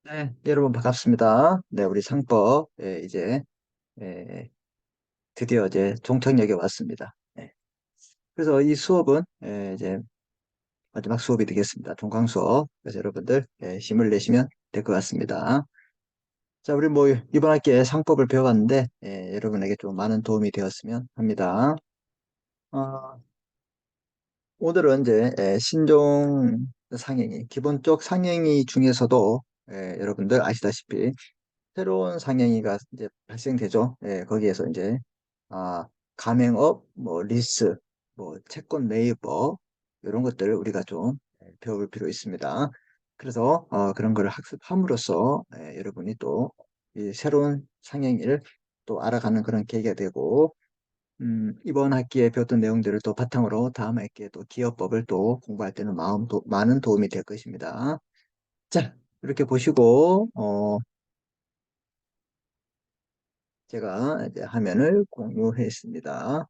네, 여러분 반갑습니다. 네, 우리 상법 이제 예, 드디어 이제 종착역에 왔습니다. 네. 그래서 이 수업은 이제 마지막 수업이 되겠습니다. 종강 수업. 그래서 여러분들 힘을 내시면 될 것 같습니다. 자, 우리 뭐 이번 학기에 상법을 배워봤는데 여러분에게 좀 많은 도움이 되었으면 합니다. 어, 오늘은 이제 신종 상행위, 기본적 상행위 중에서도 여러분들 아시다시피 새로운 상행위가 이제 발생되죠. 거기에서 이제 가맹업, 뭐 리스, 뭐 채권 매입업 이런 것들을 우리가 좀 배워볼 필요 있습니다. 그래서 그런 거를 학습함으로써 여러분이 또 이 새로운 상행위를 또 알아가는 그런 계기가 되고 이번 학기에 배웠던 내용들을 또 바탕으로 다음 학기에 또 기업법을 또 공부할 때는 많은 도움이 될 것입니다. 자, 이렇게 보시고 제가 이제 화면을 공유했습니다.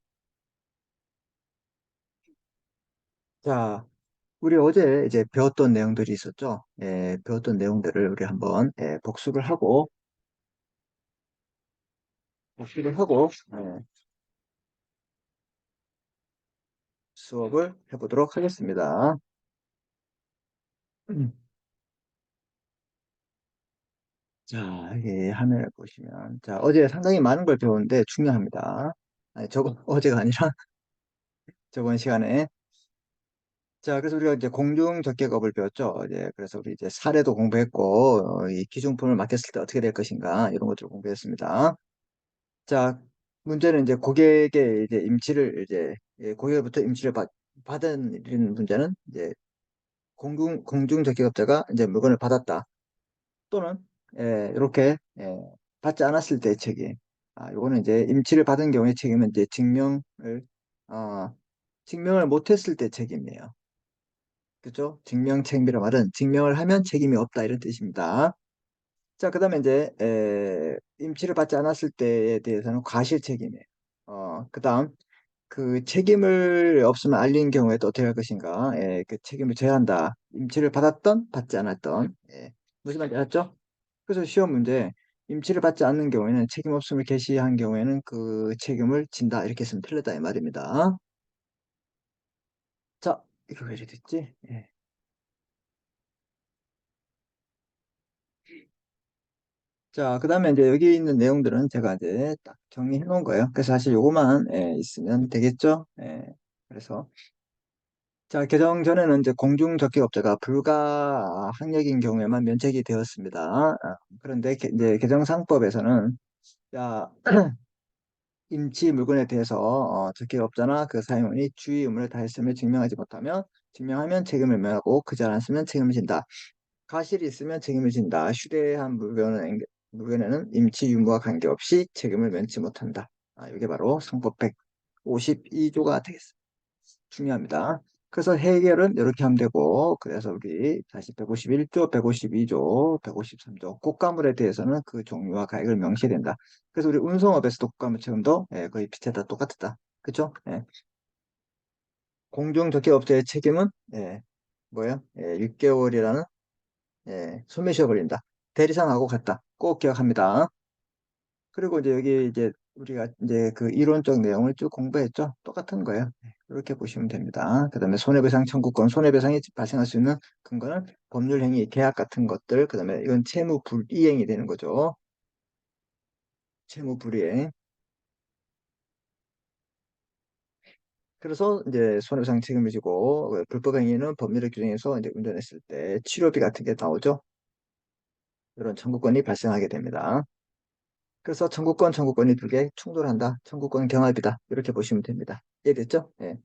자, 우리 어제 이제 배웠던 내용들이 있었죠? 배웠던 내용들을 우리 한번 복습을 하고 수업을 해보도록 하겠습니다. 음. 자, 이 화면을 보시면, 자, 어제 상당히 많은 걸 배웠는데 중요합니다. 아니, 어제가 아니라 저번 시간에. 자, 그래서 우리가 이제 공중적계법을 배웠죠. 그래서 우리 이제 사례도 공부했고, 이 기준품을 맡겼을 때 어떻게 될 것인가, 이런 것들을 공부했습니다. 자, 문제는 이제 고객의 이제 임치를 고객으로부터 임치를 받은 문제는 이제 공중적격업자가 이제 물건을 받았다. 또는 이렇게 받지 않았을 때의 책임. 요거는 이제 임치를 받은 경우의 책임은 이제 어, 증명을 못했을 때 책임이에요. 그죠? 증명 책임이라 말은 증명을 하면 책임이 없다 이런 뜻입니다. 자, 그다음에 이제 임치를 받지 않았을 때에 대해서는 과실 책임이에요. 그다음 그 책임을 없으면 알린 경우에 또 어떻게 할 것인가? 그 책임을 져야 한다. 임치를 받았던 받지 않았던. 무슨 말인지 알았죠? 그래서 시험 문제 임치를 받지 않는 경우에는 책임 없음을 개시한 경우에는 그 책임을 진다 이렇게 쓰면 틀렸다 이 말입니다. 자, 이거 왜 이렇게 됐지? 자, 그 다음에 이제 여기 있는 내용들은 제가 이제 딱 정리해 놓은 거예요. 그래서 사실 요거만 있으면 되겠죠? 그래서 자, 개정 전에는 이제 공중적격업자가 불가 학력인 경우에만 면책이 되었습니다. 그런데 이제 개정상법에서는 자, 임치 물건에 대해서 적격업자나 그 사용원이 주의 의무를 다했음을 증명하지 못하면 증명하면 책임을 면하고 그지 않았으면 책임을 진다. 가실이 있으면 책임을 진다. 휴대한 물건에는 임치 유무와 관계없이 책임을 면치 못한다. 이게 바로 상법 152조가 되겠습니다. 중요합니다. 그래서 해결은 이렇게 하면 되고, 그래서 우리 다시 151조, 152조, 153조, 국가물에 대해서는 그 종류와 가액을 명시해야 된다. 그래서 우리 운송업에서도 국가물 책임도 거의 비슷하다, 똑같다. 그쵸? 공중적격업자의 책임은 뭐예요? 6개월이라는 소멸시효 걸린다. 대리상하고 같다. 꼭 기억합니다. 그리고 이제 여기 이제 우리가 이제 그 이론적 내용을 쭉 공부했죠. 똑같은 거예요. 이렇게 보시면 됩니다. 그다음에 손해배상 청구권, 손해배상이 발생할 수 있는 근거는 법률행위, 계약 같은 것들. 그다음에 이건 채무불이행이 되는 거죠. 채무불이행. 그래서 이제 손해배상 책임을 지고 불법행위는 법률의 규정에서 이제 운전했을 때 치료비 같은 게 나오죠. 이런 청구권이 발생하게 됩니다. 그래서 청구권이 두 개 충돌한다. 청구권 경합이다. 이렇게 보시면 됩니다. 이해됐죠? 예.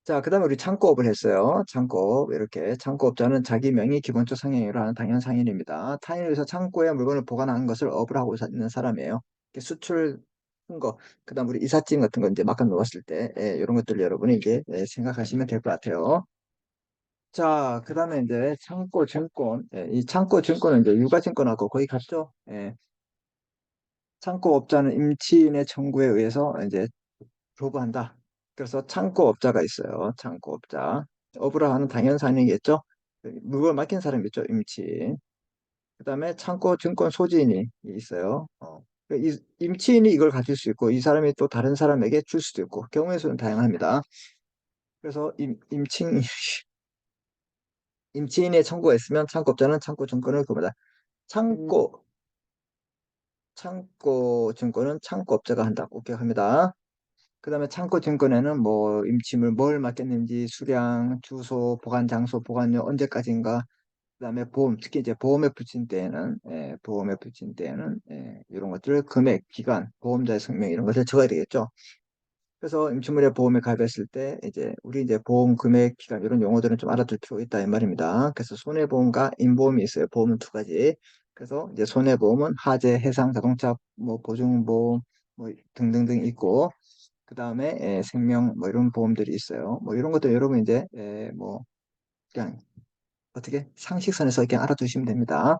자, 그 다음에 우리 창고업을 했어요. 창고업. 이렇게. 창고업자는 자기 명의 기본적 상행위로 하는 당연 상인입니다. 타인에 의해서 창고에 물건을 보관한 것을 업을 하고 있는 사람이에요. 이렇게 수출 한 거, 그 다음 우리 이삿짐 같은 거 이제 막아 놓았을 때, 이런 것들 여러분이 이제 생각하시면 될 것 같아요. 자, 그 다음에 이제 창고 증권. 이 창고 증권은 이제 유가증권하고 거의 같죠? 창고업자는 임치인의 청구에 의해서 이제 교부한다. 그래서 창고업자가 있어요. 창고업자. 업으로 하는 당연산이겠죠. 물건 맡긴 사람이죠. 임치. 그다음에 창고 증권 소지인이 있어요. 임치인이 이걸 가질 수 있고 이 사람이 또 다른 사람에게 줄 수도 있고 경우의 수는 다양합니다. 그래서 임치인의 청구가 있으면 창고업자는 창고 증권을 구매다. 창고 창고 증권은 창고업자가 한다. 꼭 기억합니다. 그다음에 창고 증권에는 뭐 임침을 뭘 맡겼는지 수량, 주소, 보관 장소, 보관료 언제까지인가. 그다음에 보험, 특히 이제 보험에 붙인 때에는 이런 것들 금액, 기간, 보험자의 성명 이런 것을 적어야 되겠죠. 그래서 임시물에 보험에 가입했을 때 이제 우리 이제 보험 금액, 기간 이런 용어들은 좀 알아둘 필요가 있다 이 말입니다. 그래서 손해보험과 인보험이 있어요. 보험은 두 가지. 그래서 이제 손해보험은 화재, 해상, 자동차, 뭐 보증보험 뭐 등등등 있고 그 다음에 생명 뭐 이런 보험들이 있어요. 뭐 이런 것들 여러분 이제 뭐 그냥 어떻게 상식선에서 그냥 알아두시면 됩니다.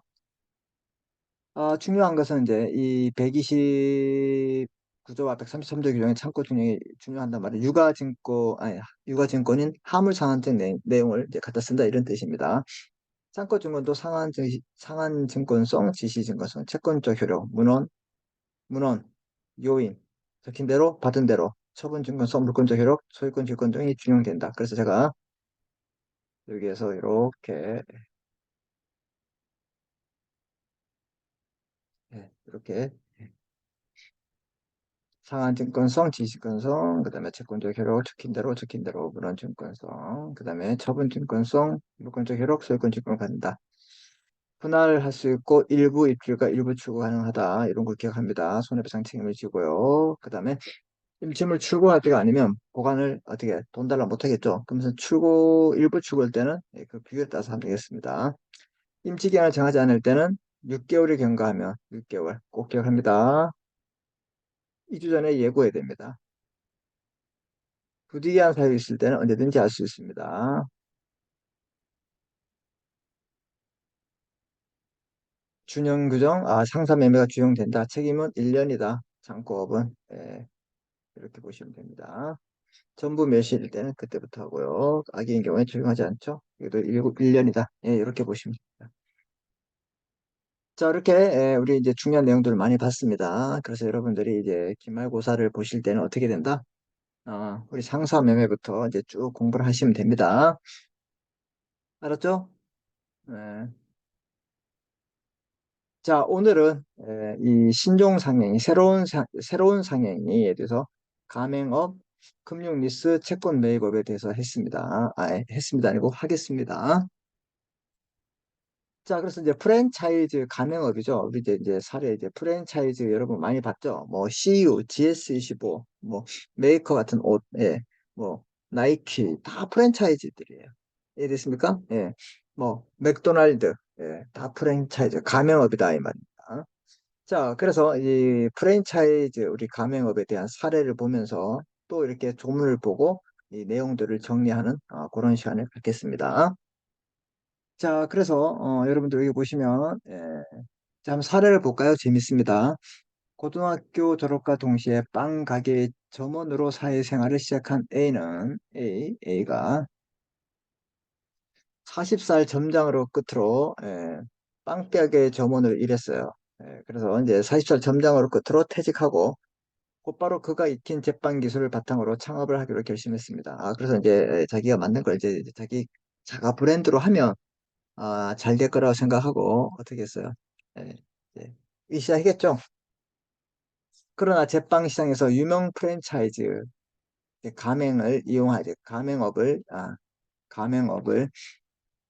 중요한 것은 이제 이 129조와 133조 규정의 창고 중용이 중요한단 말이에요. 육아증권인 화물상환증 내용을 이제 갖다 쓴다 이런 뜻입니다. 창고증권도 상환증권성, 지시증권성, 채권적 효력, 문헌, 요인, 적힌 대로 받은 대로, 처분증권성, 물권적 효력, 소유권, 질권 등이 준용된다. 그래서 제가 여기에서 이렇게 상한증권성, 지시증권성, 그 다음에 채권적 효력, 적힌 대로 물권증권성, 그 다음에 처분증권성, 물권적 효력, 소유권 질권을 갖는다. 분할할 수 있고 일부 입주가 일부 출고 가능하다. 이런 걸 기억합니다. 손해배상 책임을 지고요. 그 다음에 임침을 출고할 때가 아니면 보관을 어떻게 돈 달라 못하겠죠. 그러면서 일부 출고할 때는 그 비율에 따라서 하면 되겠습니다. 임치기한을 정하지 않을 때는 6개월이 경과하면 6개월 꼭 기억합니다. 2주 전에 예고해야 됩니다. 부득이한 사유가 있을 때는 언제든지 할 수 있습니다. 준용 규정, 상사 매매가 준용된다. 책임은 1년이다. 창고업은 이렇게 보시면 됩니다. 전부 멸실일 때는 그때부터 하고요. 악의인 경우에 적용하지 않죠. 이것도 1년이다. 이렇게 보시면 됩니다. 자, 이렇게 우리 이제 중요한 내용들을 많이 봤습니다. 그래서 여러분들이 이제 기말고사를 보실 때는 어떻게 된다? 우리 상사 매매부터 이제 쭉 공부를 하시면 됩니다. 알았죠? 네. 자, 오늘은 이 신종 상행이 새로운 상행에 대해서 가맹업, 금융리스, 채권 매입업에 대해서 했습니다. 했습니다 아니고 하겠습니다. 자, 그래서 이제 프랜차이즈 가맹업이죠. 우리 이제 사례 이제 프랜차이즈 여러분 많이 봤죠? 뭐 CU, GS25, 뭐 메이커 같은 옷, 뭐 나이키 다 프랜차이즈들이에요. 이해됐습니까? 뭐 맥도날드, 다 프랜차이즈 가맹업이다 이 말입니다. 자, 그래서 이 프랜차이즈 우리 가맹업에 대한 사례를 보면서 또 이렇게 조문을 보고 이 내용들을 정리하는 그런 시간을 갖겠습니다. 자, 그래서 여러분들 여기 보시면 자, 한번 사례를 볼까요? 재밌습니다. 고등학교 졸업과 동시에 빵 가게 점원으로 사회생활을 시작한 A가 40살 점장으로 끝으로 빵가게 점원을 일했어요. 그래서 이제 40살 점장으로 끝으로 퇴직하고 곧바로 그가 익힌 제빵 기술을 바탕으로 창업을 하기로 결심했습니다. 그래서 이제 자기가 만든 걸 이제 자기 자가 브랜드로 하면 잘 될 거라고 생각하고 어떻게 했어요? 예, 예. 이 시작했죠. 그러나 제빵 시장에서 유명 프랜차이즈 가맹업을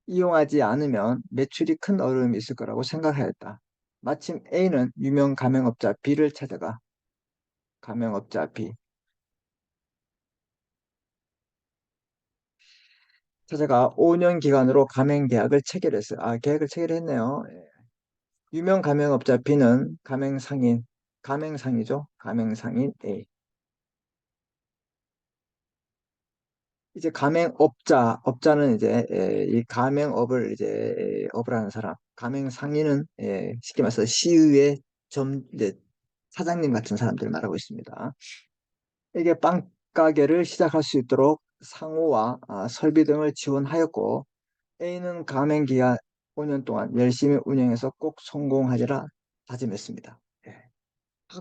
이용하지 않으면 매출이 큰 어려움이 있을 거라고 생각하였다. 마침 A는 유명 가맹업자 B를 찾아가 5년 기간으로 가맹 계약을 체결했어요. 계약을 체결했네요. 유명 가맹업자 B는 가맹상이죠. 가맹상인 A. 이제 업자는 이제 이 가맹업을 이제 업을 하는 사람, 가맹상인은 쉽게 말해서 시의회 이제 사장님 같은 사람들 말하고 있습니다. 이게 빵 가게를 시작할 수 있도록 상호와 설비 등을 지원하였고 A는 5년 동안 열심히 운영해서 꼭 성공하리라 다짐했습니다. 예.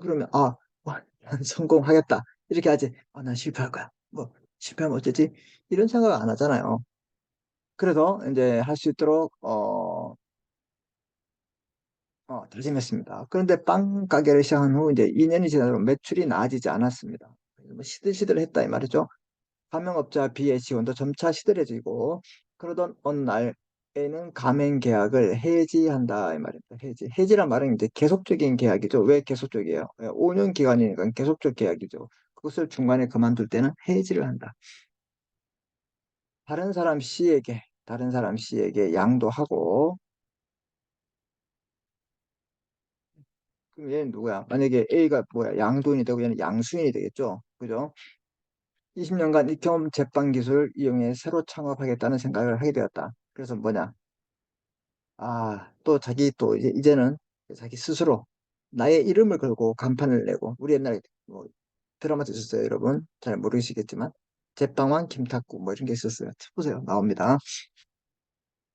그러면 와, 난 성공하겠다 이렇게 하지. 난 실패할 거야. 뭐 실패하면 어쩌지? 이런 생각 안 하잖아요. 그래서 이제 할 수 있도록 다짐했습니다. 그런데 빵 가게를 시작한 후 이제 2년이 지나도록 매출이 나아지지 않았습니다. 뭐 시들시들했다 이 말이죠. 가맹업자 B의 지원도 점차 시들해지고 그러던 어느 날 A는 가맹 계약을 해지한다 이 말입니다. 해지란 말은 이제 계속적인 계약이죠. 왜 계속적이에요? 5년 기간이니까 계속적 계약이죠. 그것을 중간에 그만둘 때는 해지를 한다. 다른 사람 C에게 양도하고. 그럼 얘는 누구야? 만약에 A가 뭐야? 양도인이 되고 얘는 양수인이 되겠죠. 그죠? 20년간 익혀온 제빵 기술을 이용해 새로 창업하겠다는 생각을 하게 되었다. 그래서 뭐냐? 또 또 이제는 자기 스스로 나의 이름을 걸고 간판을 내고, 우리 옛날에 뭐 드라마도 있었어요, 여러분. 잘 모르시겠지만 제빵왕 김탁구 뭐 이런 게 있었어요. 보세요, 나옵니다.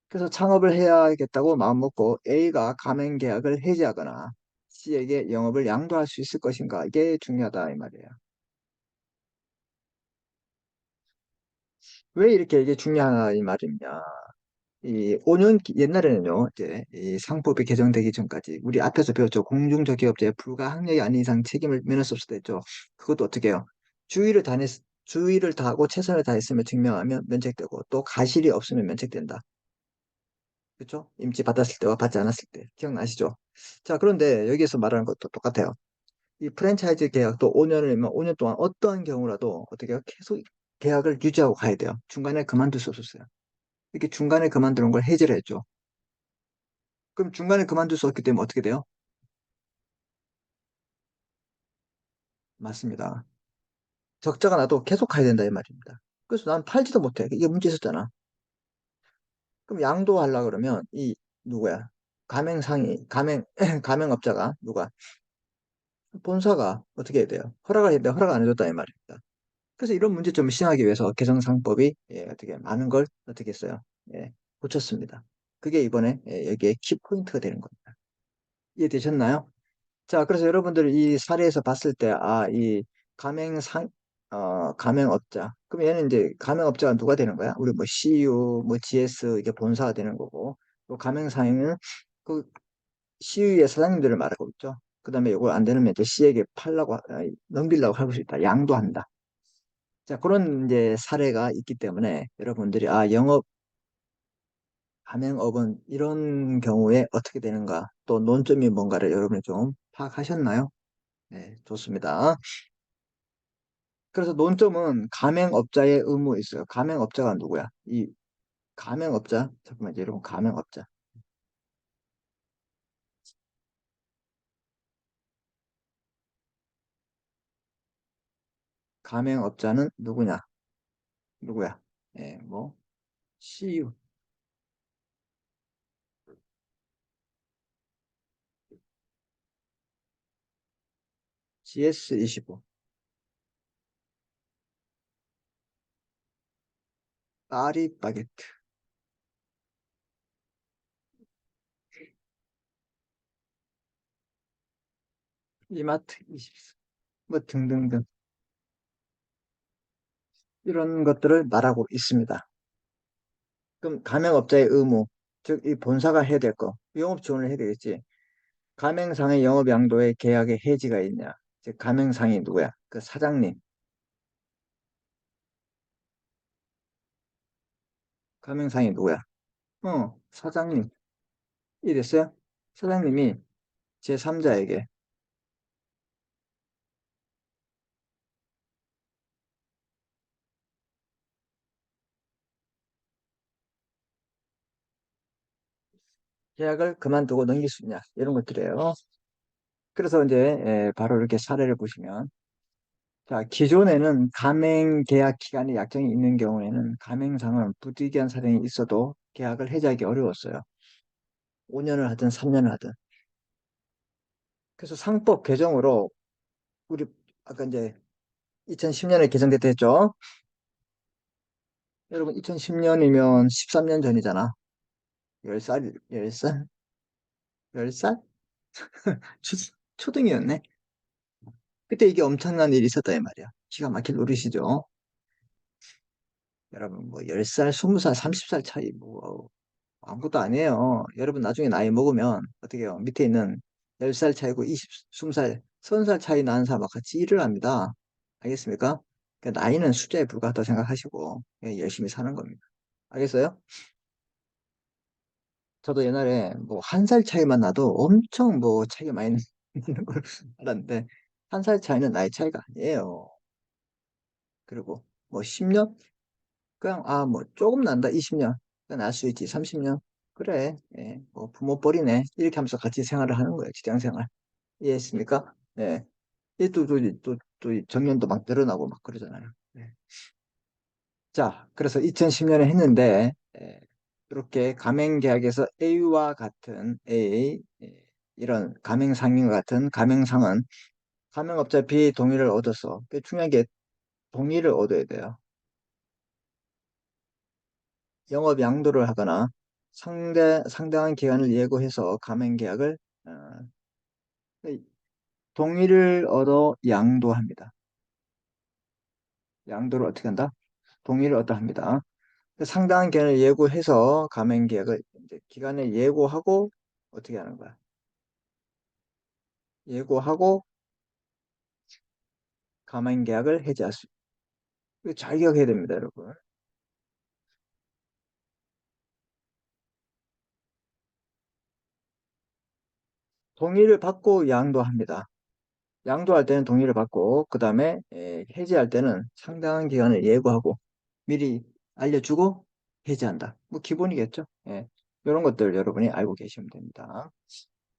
그래서 창업을 해야겠다고 마음먹고 A가 가맹 계약을 해지하거나 C에게 영업을 양도할 수 있을 것인가, 이게 중요하다 이 말이에요. 왜 이렇게 이게 중요하다 이 말이냐? 이 5년 옛날에는요, 이제 이 상법이 개정되기 전까지 우리 앞에서 배웠죠. 공중저기업자의 불가 학력이 아닌 이상 책임을 면할 수 없을 때 했죠. 그것도 어떻게 해요? 주의를 다했 주의를 다하고 최선을 다했으며 증명하면 면책되고, 또 가실이 없으면 면책된다. 그렇죠? 임시 받았을 때와 받지 않았을 때 기억나시죠? 자, 그런데 여기에서 말하는 것도 똑같아요. 이 프랜차이즈 계약도 5년이면 5년 동안 어떠한 경우라도 어떻게 해요? 계속 계약을 유지하고 가야 돼요. 중간에 그만둘 수 없었어요. 이렇게 중간에 그만두는 걸 해지를 했죠. 그럼 중간에 그만둘 수 없기 때문에 어떻게 돼요? 맞습니다. 적자가 나도 계속 가야 된다 이 말입니다. 그래서 난 팔지도 못해. 이게 문제 있었잖아. 그럼 양도하려 그러면 이 누구야? 가맹업자가 누가? 본사가 어떻게 해야 돼요? 허락을 해야 돼. 허락 안 해줬다 이 말입니다. 그래서 이런 문제점을 시정하기 위해서 개정상법이 어떻게 많은 걸 어떻게 했어요? 고쳤습니다. 그게 이번에 여기에 키포인트가 되는 겁니다. 이해되셨나요? 자, 그래서 여러분들 이 사례에서 봤을 때, 이 가맹상, 가맹업자. 그럼 얘는 이제 가맹업자가 누가 되는 거야? 우리 뭐 CU, 뭐 GS, 이게 본사가 되는 거고, 또 가맹상인은 그 CU의 사장님들을 말하고 있죠. 그 다음에 이거 안 되면 이제 C에게 넘기려고 하고 있다. 양도한다. 자, 그런 이제 사례가 있기 때문에 여러분들이, 가맹업은 이런 경우에 어떻게 되는가, 또 논점이 뭔가를 여러분이 좀 파악하셨나요? 네, 좋습니다. 그래서 논점은 가맹업자의 의무 있어요. 가맹업자가 누구야? 이 가맹업자, 잠깐만, 여러분, 가맹업자는 누구냐? 누구야? 뭐, CU, GS25, 파리바게트, 이마트 24, 뭐 등등등, 이런 것들을 말하고 있습니다. 그럼 가맹업자의 의무, 즉 이 본사가 해야 될 거, 영업 지원을 해야 되겠지. 가맹상의 영업 양도에 계약의 해지가 있냐? 즉 가맹상이 누구야? 그 사장님. 가맹상이 누구야? 사장님. 이랬어요? 사장님이 제3자에게 계약을 그만두고 넘길 수 있냐? 이런 것들이에요. 그래서 이제 바로 이렇게 사례를 보시면, 자, 기존에는 가맹 계약 기간에 약정이 있는 경우에는 가맹상은 부득이한 사정이 있어도 계약을 해지하기 어려웠어요. 5년을 하든 3년을 하든. 그래서 상법 개정으로 우리 아까 이제 2010년에 개정됐다 했죠? 여러분 2010년이면 13년 전이잖아. 열 살? 열 살? 초, 초등이었네. 그때 이게 엄청난 일이 있었다 이 말이야. 기가 막힐 노릇이죠. 여러분 뭐 10살, 20살, 30살 차이 뭐 아무것도 아니에요. 여러분 나중에 나이 먹으면 어떻게 해요? 밑에 있는 10살 차이고 20살, 30살 차이 나는 사람과 같이 일을 합니다. 알겠습니까? 그러니까 나이는 숫자에 불과하다 생각하시고 예, 열심히 사는 겁니다. 알겠어요? 저도 옛날에 뭐 한 살 차이만 나도 엄청 뭐 차이가 많이 나는 걸 알았는데 한 살 차이는 나이 차이가 아니에요. 그리고 뭐 10년? 그냥 아 뭐 조금 난다 20년 날 수 있지 30년 그래 예, 뭐 부모 뻘이네 이렇게 하면서 같이 생활을 하는 거예요 직장 생활 이해했습니까? 예. 또 정년도 막 늘어나고 막 그러잖아요. 네. 자 그래서 2010년에 했는데 예, 이렇게 가맹계약에서 A와 같은 예, 이런 가맹상인과 같은 가맹상은 가맹업자 B의 동의를 얻어서 중요한 게 동의를 얻어야 돼요. 영업 양도를 하거나 상당한 기간을 예고해서 가맹 계약을 어, 동의를 얻어 양도합니다. 양도를 어떻게 한다? 동의를 얻어 합니다. 상당한 기간을 예고해서 가맹 계약을 이제 기간을 예고하고 어떻게 하는 거야? 예고하고 가맹 계약을 해지할 수. 이거 잘 기억해야 됩니다, 여러분. 동의를 받고 양도합니다. 양도할 때는 동의를 받고 그 다음에 해지할 때는 상당한 기간을 예고하고 미리 알려주고 해지한다. 뭐 기본이겠죠. 예. 이런 것들 여러분이 알고 계시면 됩니다.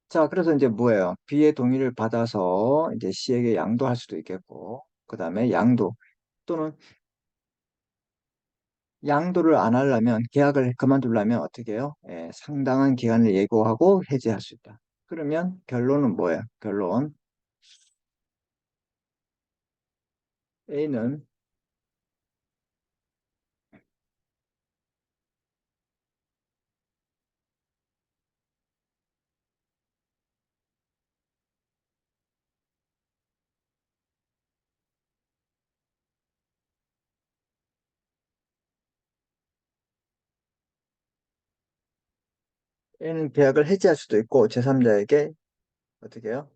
자, 그래서 이제 뭐예요? B의 동의를 받아서 이제 C에게 양도할 수도 있겠고 그 다음에 양도 또는 양도를 안 하려면 계약을 그만두려면 어떻게 해요? 상당한 기간을 예고하고 해지할 수 있다. 그러면 결론은 뭐예요? 결론 A는 A는 계약을 해지할 수도 있고 제3자에게 어떻게 해요?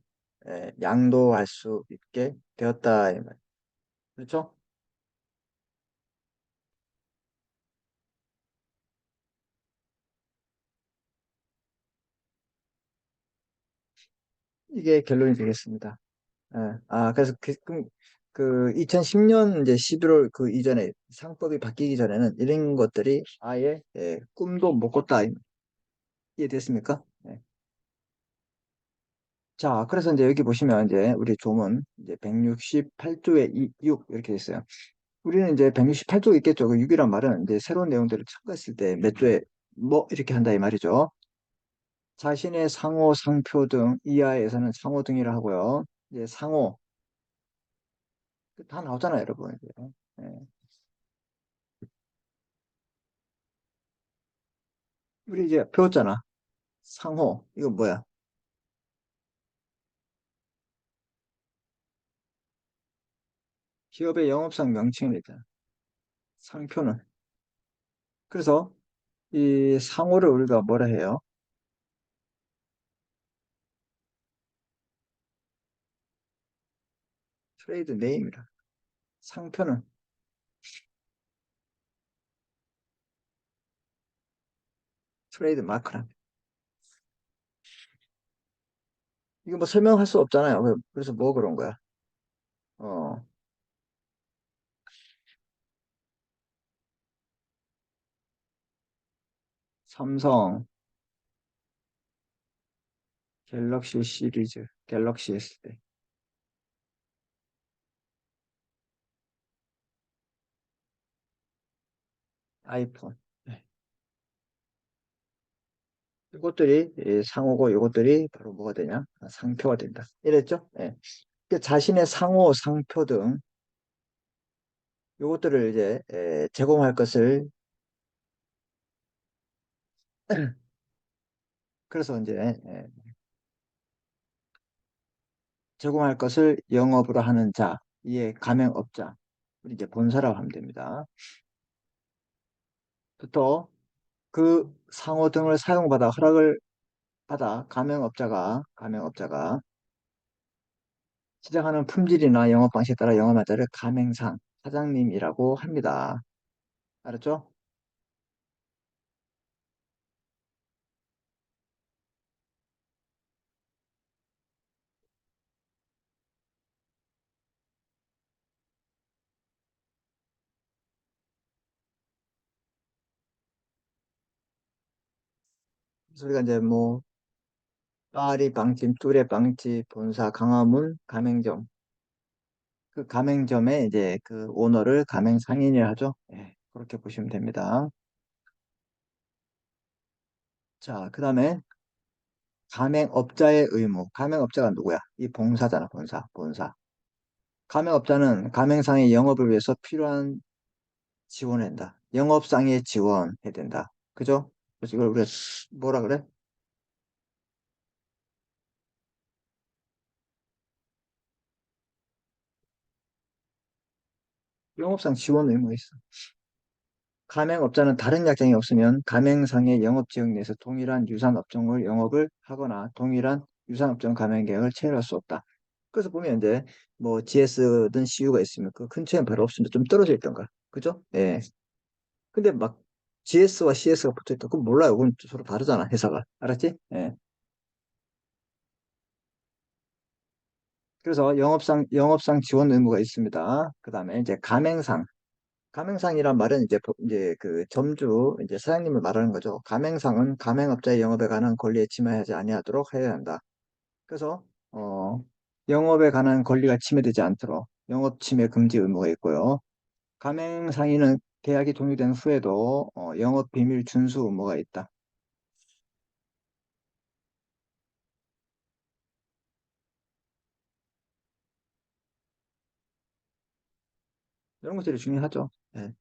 양도할 수 있게 되었다. 이 말. 그렇죠? 이게 결론이 되겠습니다. 그래서 그 2010년 이제 11월 그 이전에 상법이 바뀌기 전에는 이런 것들이 아예 꿈도 못 꿨다. 이해됐습니까? 네. 자, 그래서 이제 여기 보시면 이제 우리 조문 이제 168조의 6 이렇게 됐어요. 우리는 이제 168조 있겠죠. 그 6이란 말은 이제 새로운 내용들을 첨가했을 때 몇 조에 뭐 이렇게 한다 이 말이죠. 자신의 상호, 상표 등 이하에서는 상호 등이라 하고요. 이제 상호 다 나오잖아요, 여러분. 이제. 예. 우리 이제 배웠잖아. 상호 이거 뭐야? 기업의 영업상 명칭이잖아. 상표는. 그래서 이 상호를 우리가 뭐라 해요? 트레이드 네임이라. 상표는 트레이드 마크라. 이거 뭐 설명할 수 없잖아요. 그래서 뭐 그런 거야? 어, 삼성 갤럭시 시리즈, 갤럭시 S, 아이폰. 네. 이것들이 상호고 이것들이 바로 뭐가 되냐? 상표가 된다. 이랬죠? 예. 그 자신의 상호, 상표 등 이것들을 이제 제공할 것을 그래서 이제 제공할 것을 영업으로 하는 자, 이에 가맹업자, 우리 이제 본사라고 하면 됩니다. 부터 그 상호 등을 사용받아 허락을 받아 가맹업자가 시작하는 품질이나 영업 방식에 따라 영업할 자를 가맹상, 사장님이라고 합니다. 알았죠? 그래서 우리가 이제 뭐 파리 빵집, 뚜레 빵집, 본사, 강화문, 가맹점. 그 가맹점의 이제 그 오너를 가맹상인이라 하죠. 예, 그렇게 보시면 됩니다. 자, 그 다음에 가맹업자의 의무. 가맹업자가 누구야? 이 봉사잖아, 본사. 가맹업자는 가맹상의 영업을 위해서 필요한 지원을 한다. 영업상의 지원해야 된다. 그죠? 그래서 이걸 우리가 뭐라 그래? 영업상 지원 의무가 있어. 가맹업자는 다른 약정이 없으면 가맹상의 영업지역 내에서 동일한 유산업종을 영업을 하거나 동일한 유산업종 가맹계약을 체결할 수 없다. 그래서 보면 이제 뭐 GS든 CU가 있으면 그 근처에 바로 없으면 좀 떨어져 있던가. 그죠? 예. 근데 막 GS와 CS가 붙어 있다. 그건 몰라요. 그건 서로 다르잖아. 회사가. 알았지? 예. 그래서 영업상 지원 의무가 있습니다. 그 다음에 이제 가맹상. 가맹상이란 말은 이제 그 점주 이제 사장님을 말하는 거죠. 가맹상은 가맹업자의 영업에 관한 권리에 침해하지 아니하도록 해야 한다. 그래서 영업에 관한 권리가 침해되지 않도록 영업 침해 금지 의무가 있고요. 가맹상인은 계약이 종료된 후에도 영업 비밀 준수 의무가 있다. 이런 것들이 중요하죠. 예.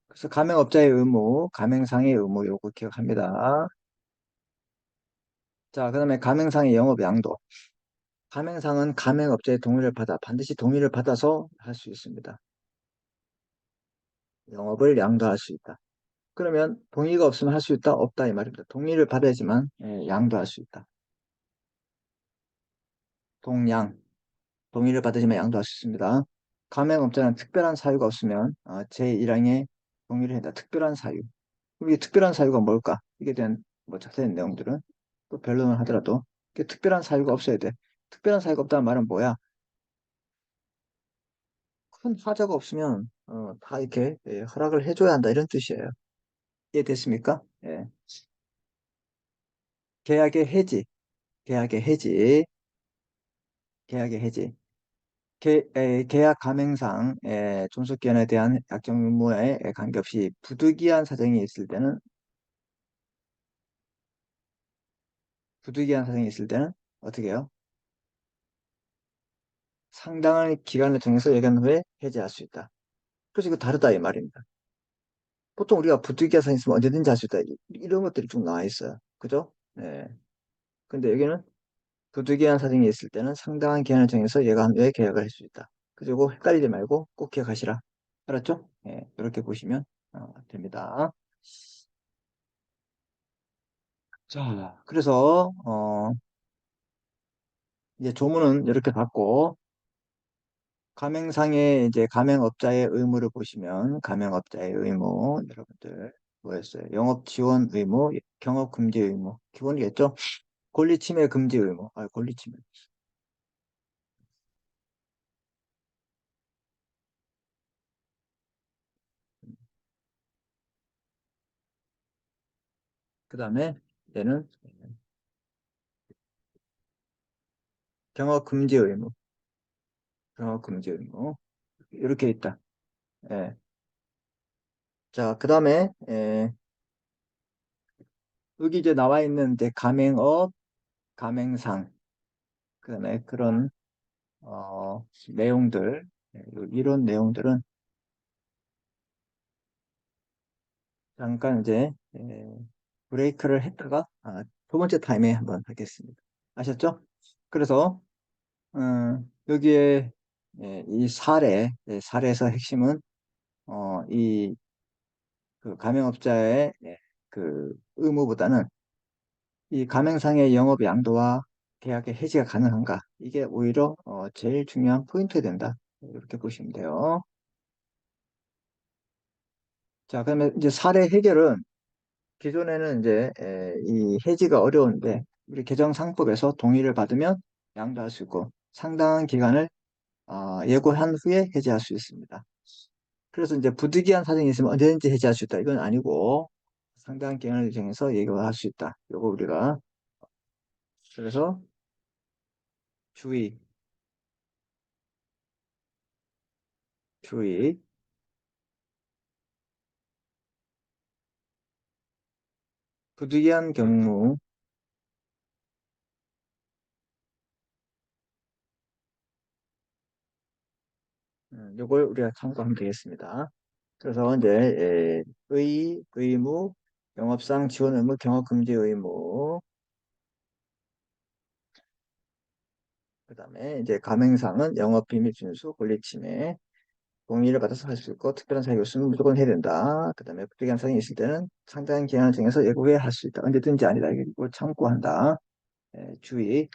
그래서 가맹업자의 의무, 가맹상의 의무 요거 기억합니다. 자, 그다음에 가맹상의 영업 양도. 가맹상은 가맹업자의 동의를 받아 반드시 동의를 받아서 할 수 있습니다. 영업을 양도할 수 있다. 그러면 동의가 없으면 할 수 있다? 없다 이 말입니다. 동의를 받아야지만 양도할 수 있다. 동양. 동의를 받아야지만 양도할 수 있습니다. 가맹업자는 특별한 사유가 없으면 제1항에 동의를 한다. 특별한 사유. 이게 특별한 사유가 뭘까? 이게 대한 뭐 자세한 내용들은 또 변론을 하더라도 이게 특별한 사유가 없어야 돼. 특별한 사유가 없다는 말은 뭐야? 큰 하자가 없으면 다 이렇게 허락을 해줘야 한다 이런 뜻이에요. 이해됐습니까? 예. 계약의 해지, 계약의 해지, 계약의 해지. 계약 감행상 존속기한에 대한 약정 의무에 관계없이 부득이한 사정이 있을 때는 어떻게 해요? 상당한 기간을 정해서 예견 후에 해지할 수 있다. 그래서 이거 다르다 이 말입니다. 보통 우리가 부득이한 사정이 있으면 언제든지 할 수 있다. 이런 것들이 좀 나와 있어요. 그죠? 네. 근데 여기는 부득이한 사정이 있을 때는 상당한 기한을 정해서 예간 후에 계약을 할 수 있다. 그리고 헷갈리지 말고 꼭 기억하시라. 알았죠? 예, 이렇게 보시면 됩니다. 자, 그래서 이제 조문은 이렇게 받고 가맹상의 이제 가맹업자의 의무를 보시면 가맹업자의 의무 여러분들 뭐였어요? 영업 지원 의무, 경업 금지 의무 기본이겠죠? 권리 침해 금지 의무. 권리 침해. 그다음에 얘는 경업 금지 의무. 경업 금지 의무. 이렇게 있다. 예. 자, 그다음에 여기 이제 나와 있는 이제 가맹업, 가맹상, 그다음에 그런 내용들, 이런 내용들은 잠깐 이제 브레이크를 했다가 두 번째 타임에 한번 하겠습니다. 아셨죠? 그래서 여기에 이 사례에서 핵심은 이 그 가맹업자의 그 의무보다는 이 가맹상의 영업 양도와 계약의 해지가 가능한가? 이게 오히려 제일 중요한 포인트가 된다. 이렇게 보시면 돼요. 자, 그러면 이제 사례 해결은 기존에는 이제 이 해지가 어려운데 우리 개정상법에서 동의를 받으면 양도할 수 있고 상당한 기간을 예고한 후에 해지할 수 있습니다. 그래서 이제 부득이한 사정이 있으면 언제든지 해지할 수 있다. 이건 아니고 상당한 기간을 정해서 예고할 수 있다. 요거 우리가 그래서 주의, 주의. 부득이한 경우 요걸 우리가 참고하면 되겠습니다. 그래서 이제 의무, 영업상 지원 의무, 경업 금지 의무, 그다음에 이제 가맹상은 영업 비밀 준수, 권리 침해, 동의를 받아서 할 수 있고 특별한 사유가 있으면 무조건 해야 된다. 그다음에 부득이한 사정이 있을 때는 상당한 기한을 정해서 예고해 할 수 있다. 언제든지 아니다. 이걸 참고한다. 주의.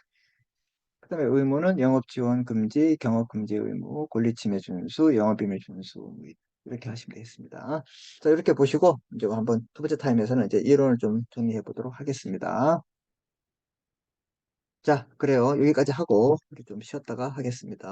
그다음에 의무는 영업 지원 금지, 경업 금지 의무, 권리 침해 준수, 영업 비밀 준수 의무. 이렇게 하시면 되겠습니다. 자, 이렇게 보시고 이제 한번 두 번째 타임에서는 이제 이론을 좀 정리해 보도록 하겠습니다. 자, 그래요. 여기까지 하고 우리 좀 쉬었다가 하겠습니다.